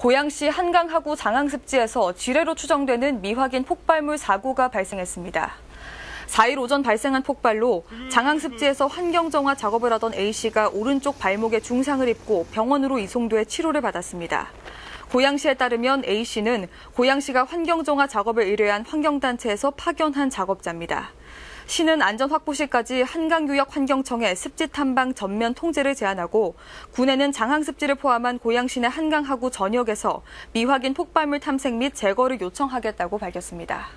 고양시 한강하구 장항습지에서 지뢰로 추정되는 미확인 폭발물 사고가 발생했습니다. 4일 오전 발생한 폭발로 장항습지에서 환경정화 작업을 하던 A씨가 오른쪽 발목에 중상을 입고 병원으로 이송돼 치료를 받았습니다. 고양시에 따르면 A씨는 고양시가 환경정화 작업을 의뢰한 환경단체에서 파견한 작업자입니다. 시는 안전확보 시까지 한강유역환경청에 습지 탐방 전면 통제를 제한하고 군에는 장항습지를 포함한 고양시 내 한강하구 전역에서 미확인 폭발물 탐색 및 제거를 요청하겠다고 밝혔습니다.